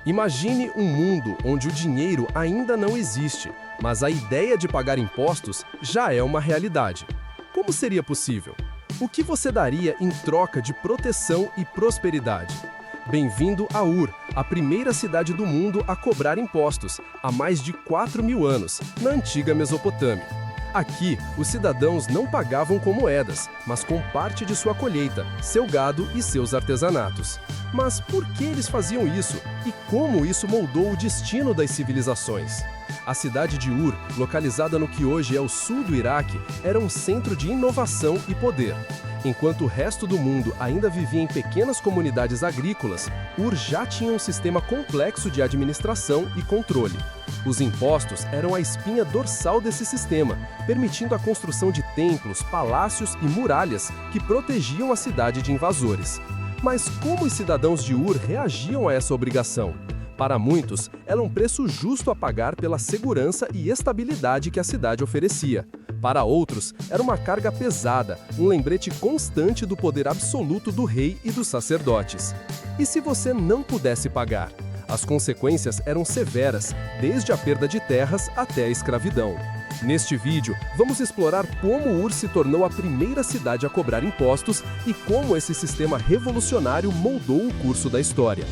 Imagine um mundo onde o dinheiro ainda não existe, mas a ideia de pagar impostos já é uma realidade. Como seria possível? O que você daria em troca de proteção e prosperidade? Bem-vindo a Ur, a primeira cidade do mundo a cobrar impostos, há mais de 4.000 anos, na antiga Mesopotâmia. Aqui, os cidadãos não pagavam com moedas, mas com parte de sua colheita, seu gado e seus artesanatos. Mas por que eles faziam isso? E como isso moldou o destino das civilizações? A cidade de Ur, localizada no que hoje é o sul do Iraque, era um centro de inovação e poder. Enquanto o resto do mundo ainda vivia em pequenas comunidades agrícolas, Ur já tinha um sistema complexo de administração e controle. Os impostos eram a espinha dorsal desse sistema, permitindo a construção de templos, palácios e muralhas que protegiam a cidade de invasores. Mas como os cidadãos de Ur reagiam a essa obrigação? Para muitos, era um preço justo a pagar pela segurança e estabilidade que a cidade oferecia. Para outros, era uma carga pesada, um lembrete constante do poder absoluto do rei e dos sacerdotes. E se você não pudesse pagar? As consequências eram severas, desde a perda de terras até a escravidão. Neste vídeo, vamos explorar como Ur se tornou a primeira cidade a cobrar impostos e como esse sistema revolucionário moldou o curso da história.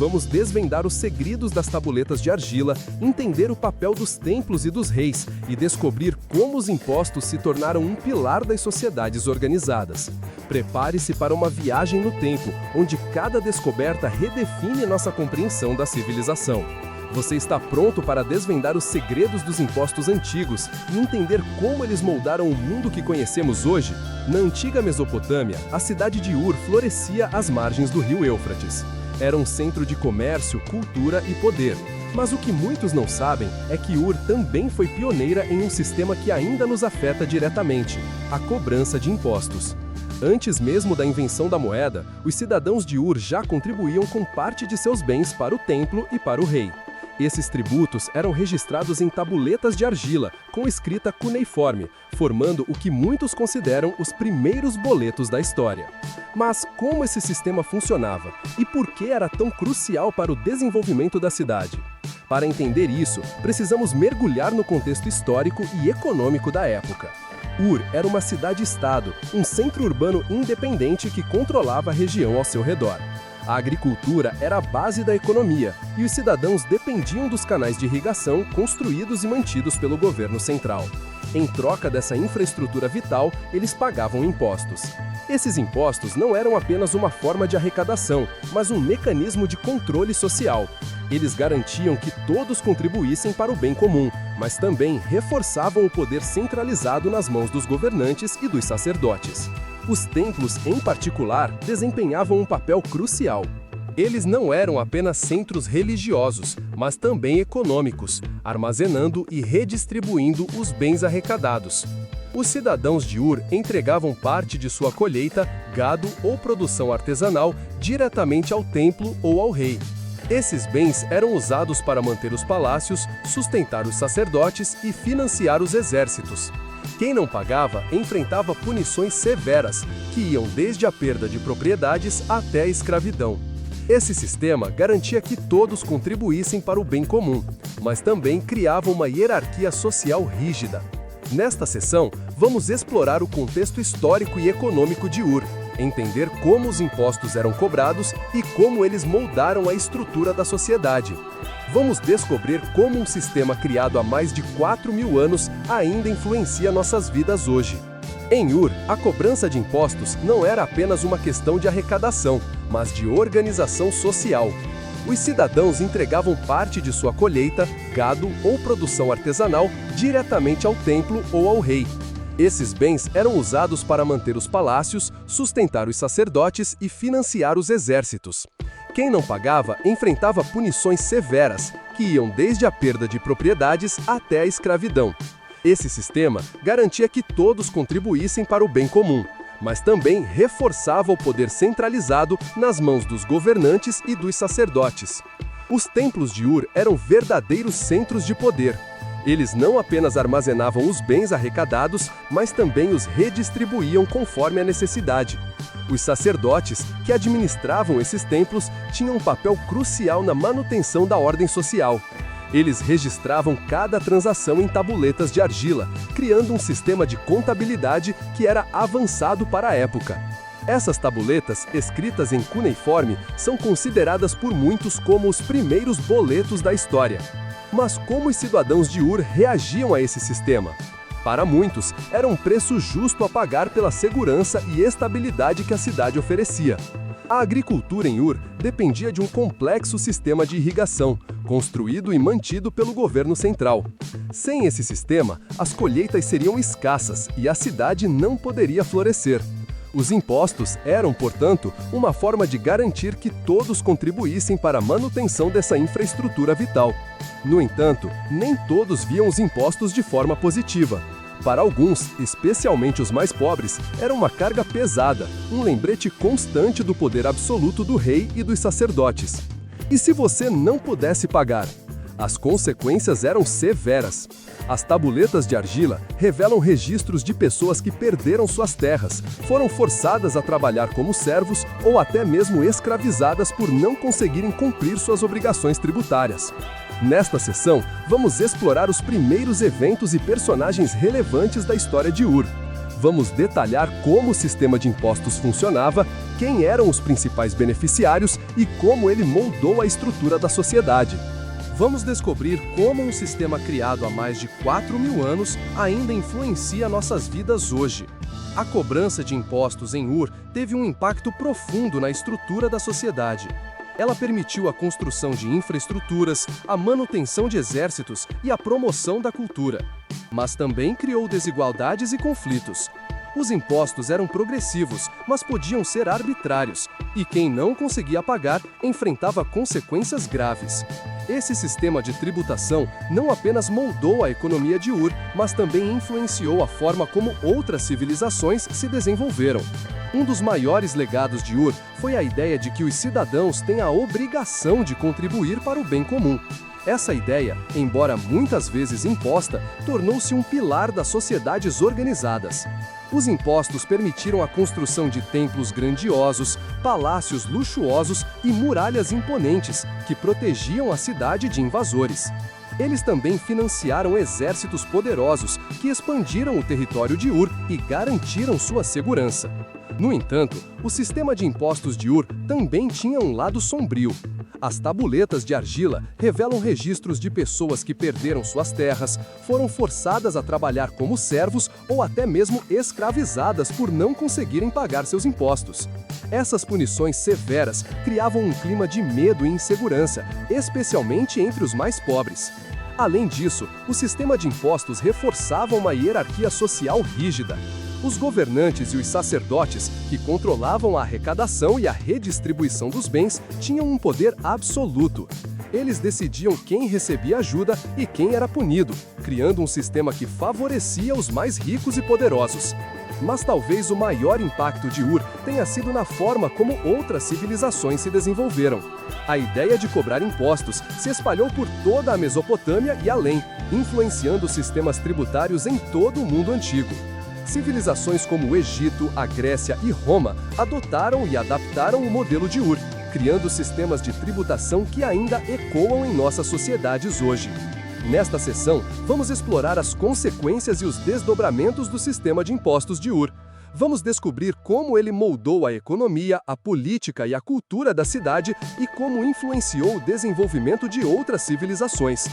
Vamos desvendar os segredos das tabuletas de argila, entender o papel dos templos e dos reis e descobrir como os impostos se tornaram um pilar das sociedades organizadas. Prepare-se para uma viagem no tempo, onde cada descoberta redefine nossa compreensão da civilização. Você está pronto para desvendar os segredos dos impostos antigos e entender como eles moldaram o mundo que conhecemos hoje? Na antiga Mesopotâmia, a cidade de Ur florescia às margens do rio Éufrates. Era um centro de comércio, cultura e poder. Mas o que muitos não sabem é que Ur também foi pioneira em um sistema que ainda nos afeta diretamente: a cobrança de impostos. Antes mesmo da invenção da moeda, os cidadãos de Ur já contribuíam com parte de seus bens para o templo e para o rei. Esses tributos eram registrados em tabuletas de argila, com escrita cuneiforme, formando o que muitos consideram os primeiros boletos da história. Mas como esse sistema funcionava e por que era tão crucial para o desenvolvimento da cidade? Para entender isso, precisamos mergulhar no contexto histórico e econômico da época. Ur era uma cidade-estado, um centro urbano independente que controlava a região ao seu redor. A agricultura era a base da economia e os cidadãos dependiam dos canais de irrigação construídos e mantidos pelo governo central. Em troca dessa infraestrutura vital, eles pagavam impostos. Esses impostos não eram apenas uma forma de arrecadação, mas um mecanismo de controle social. Eles garantiam que todos contribuíssem para o bem comum, mas também reforçavam o poder centralizado nas mãos dos governantes e dos sacerdotes. Os templos, em particular, desempenhavam um papel crucial. Eles não eram apenas centros religiosos, mas também econômicos, armazenando e redistribuindo os bens arrecadados. Os cidadãos de Ur entregavam parte de sua colheita, gado ou produção artesanal diretamente ao templo ou ao rei. Esses bens eram usados para manter os palácios, sustentar os sacerdotes e financiar os exércitos. Quem não pagava enfrentava punições severas, que iam desde a perda de propriedades até a escravidão. Esse sistema garantia que todos contribuíssem para o bem comum, mas também criava uma hierarquia social rígida. Nesta sessão, vamos explorar o contexto histórico e econômico de Ur, entender como os impostos eram cobrados e como eles moldaram a estrutura da sociedade. Vamos descobrir como um sistema criado há mais de 4.000 anos ainda influencia nossas vidas hoje. Em Ur, a cobrança de impostos não era apenas uma questão de arrecadação, mas de organização social. Os cidadãos entregavam parte de sua colheita, gado ou produção artesanal diretamente ao templo ou ao rei. Esses bens eram usados para manter os palácios, sustentar os sacerdotes e financiar os exércitos. Quem não pagava enfrentava punições severas, que iam desde a perda de propriedades até a escravidão. Esse sistema garantia que todos contribuíssem para o bem comum, mas também reforçava o poder centralizado nas mãos dos governantes e dos sacerdotes. Os templos de Ur eram verdadeiros centros de poder. Eles não apenas armazenavam os bens arrecadados, mas também os redistribuíam conforme a necessidade. Os sacerdotes, que administravam esses templos, tinham um papel crucial na manutenção da ordem social. Eles registravam cada transação em tabuletas de argila, criando um sistema de contabilidade que era avançado para a época. Essas tabuletas, escritas em cuneiforme, são consideradas por muitos como os primeiros boletos da história. Mas como os cidadãos de Ur reagiam a esse sistema? Para muitos, era um preço justo a pagar pela segurança e estabilidade que a cidade oferecia. A agricultura em Ur dependia de um complexo sistema de irrigação, construído e mantido pelo governo central. Sem esse sistema, as colheitas seriam escassas e a cidade não poderia florescer. Os impostos eram, portanto, uma forma de garantir que todos contribuíssem para a manutenção dessa infraestrutura vital. No entanto, nem todos viam os impostos de forma positiva. Para alguns, especialmente os mais pobres, era uma carga pesada, um lembrete constante do poder absoluto do rei e dos sacerdotes. E se você não pudesse pagar? As consequências eram severas. As tabuletas de argila revelam registros de pessoas que perderam suas terras, foram forçadas a trabalhar como servos ou até mesmo escravizadas por não conseguirem cumprir suas obrigações tributárias. Nesta sessão, vamos explorar os primeiros eventos e personagens relevantes da história de Ur. Vamos detalhar como o sistema de impostos funcionava, quem eram os principais beneficiários e como ele moldou a estrutura da sociedade. Vamos descobrir como um sistema criado há mais de 4.000 anos ainda influencia nossas vidas hoje. A cobrança de impostos em Ur teve um impacto profundo na estrutura da sociedade. Ela permitiu a construção de infraestruturas, a manutenção de exércitos e a promoção da cultura. Mas também criou desigualdades e conflitos. Os impostos eram progressivos, mas podiam ser arbitrários, e quem não conseguia pagar enfrentava consequências graves. Esse sistema de tributação não apenas moldou a economia de Ur, mas também influenciou a forma como outras civilizações se desenvolveram. Um dos maiores legados de Ur foi a ideia de que os cidadãos têm a obrigação de contribuir para o bem comum. Essa ideia, embora muitas vezes imposta, tornou-se um pilar das sociedades organizadas. Os impostos permitiram a construção de templos grandiosos, palácios luxuosos e muralhas imponentes, que protegiam a cidade de invasores. Eles também financiaram exércitos poderosos, que expandiram o território de Ur e garantiram sua segurança. No entanto, o sistema de impostos de Ur também tinha um lado sombrio. As tabuletas de argila revelam registros de pessoas que perderam suas terras, foram forçadas a trabalhar como servos ou até mesmo escravizadas por não conseguirem pagar seus impostos. Essas punições severas criavam um clima de medo e insegurança, especialmente entre os mais pobres. Além disso, o sistema de impostos reforçava uma hierarquia social rígida. Os governantes e os sacerdotes, que controlavam a arrecadação e a redistribuição dos bens, tinham um poder absoluto. Eles decidiam quem recebia ajuda e quem era punido, criando um sistema que favorecia os mais ricos e poderosos. Mas talvez o maior impacto de Ur tenha sido na forma como outras civilizações se desenvolveram. A ideia de cobrar impostos se espalhou por toda a Mesopotâmia e além, influenciando os sistemas tributários em todo o mundo antigo. Civilizações como o Egito, a Grécia e Roma adotaram e adaptaram o modelo de Ur, criando sistemas de tributação que ainda ecoam em nossas sociedades hoje. Nesta sessão, vamos explorar as consequências e os desdobramentos do sistema de impostos de Ur. Vamos descobrir como ele moldou a economia, a política e a cultura da cidade e como influenciou o desenvolvimento de outras civilizações.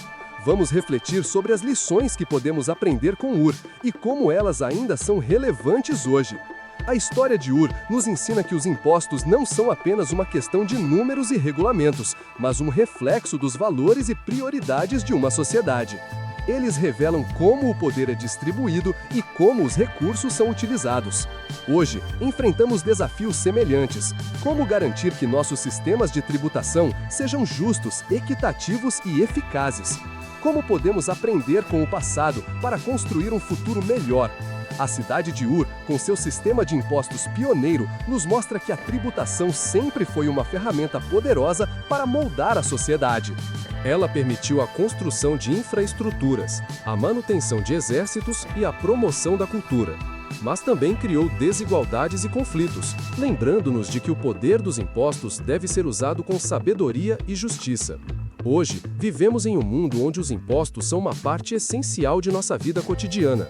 Vamos refletir sobre as lições que podemos aprender com Ur e como elas ainda são relevantes hoje. A história de Ur nos ensina que os impostos não são apenas uma questão de números e regulamentos, mas um reflexo dos valores e prioridades de uma sociedade. Eles revelam como o poder é distribuído e como os recursos são utilizados. Hoje, enfrentamos desafios semelhantes. Como garantir que nossos sistemas de tributação sejam justos, equitativos e eficazes? Como podemos aprender com o passado para construir um futuro melhor? A cidade de Ur, com seu sistema de impostos pioneiro, nos mostra que a tributação sempre foi uma ferramenta poderosa para moldar a sociedade. Ela permitiu a construção de infraestruturas, a manutenção de exércitos e a promoção da cultura. Mas também criou desigualdades e conflitos, lembrando-nos de que o poder dos impostos deve ser usado com sabedoria e justiça. Hoje, vivemos em um mundo onde os impostos são uma parte essencial de nossa vida cotidiana.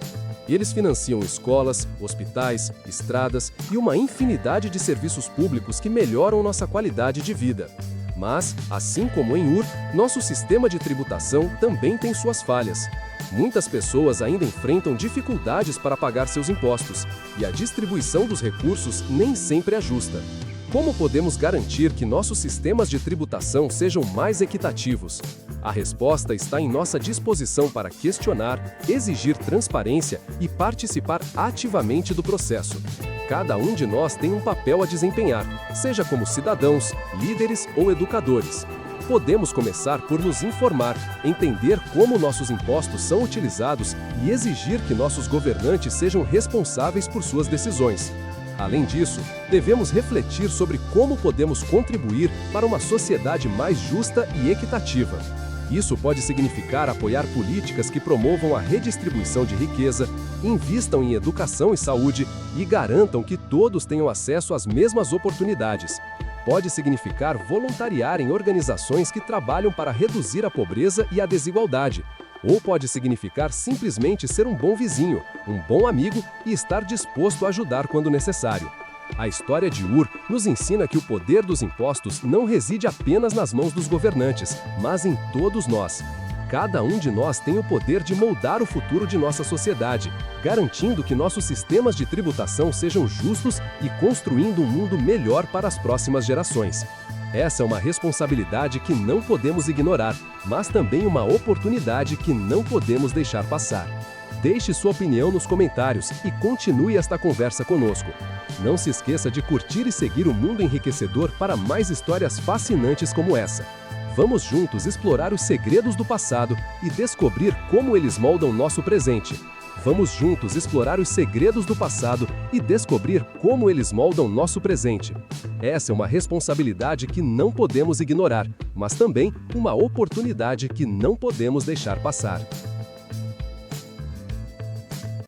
Eles financiam escolas, hospitais, estradas e uma infinidade de serviços públicos que melhoram nossa qualidade de vida. Mas, assim como em Ur, nosso sistema de tributação também tem suas falhas. Muitas pessoas ainda enfrentam dificuldades para pagar seus impostos, e a distribuição dos recursos nem sempre é justa. Como podemos garantir que nossos sistemas de tributação sejam mais equitativos? A resposta está em nossa disposição para questionar, exigir transparência e participar ativamente do processo. Cada um de nós tem um papel a desempenhar, seja como cidadãos, líderes ou educadores. Podemos começar por nos informar, entender como nossos impostos são utilizados e exigir que nossos governantes sejam responsáveis por suas decisões. Além disso, devemos refletir sobre como podemos contribuir para uma sociedade mais justa e equitativa. Isso pode significar apoiar políticas que promovam a redistribuição de riqueza, invistam em educação e saúde e garantam que todos tenham acesso às mesmas oportunidades. Pode significar voluntariar em organizações que trabalham para reduzir a pobreza e a desigualdade. Ou pode significar simplesmente ser um bom vizinho, um bom amigo e estar disposto a ajudar quando necessário. A história de Ur nos ensina que o poder dos impostos não reside apenas nas mãos dos governantes, mas em todos nós. Cada um de nós tem o poder de moldar o futuro de nossa sociedade, garantindo que nossos sistemas de tributação sejam justos e construindo um mundo melhor para as próximas gerações. Essa é uma responsabilidade que não podemos ignorar, mas também uma oportunidade que não podemos deixar passar. Deixe sua opinião nos comentários e continue esta conversa conosco. Não se esqueça de curtir e seguir o Mundo Enriquecedor para mais histórias fascinantes como essa. Vamos juntos explorar os segredos do passado e descobrir como eles moldam nosso presente. Vamos juntos explorar os segredos do passado e descobrir como eles moldam nosso presente. Essa é uma responsabilidade que não podemos ignorar, mas também uma oportunidade que não podemos deixar passar.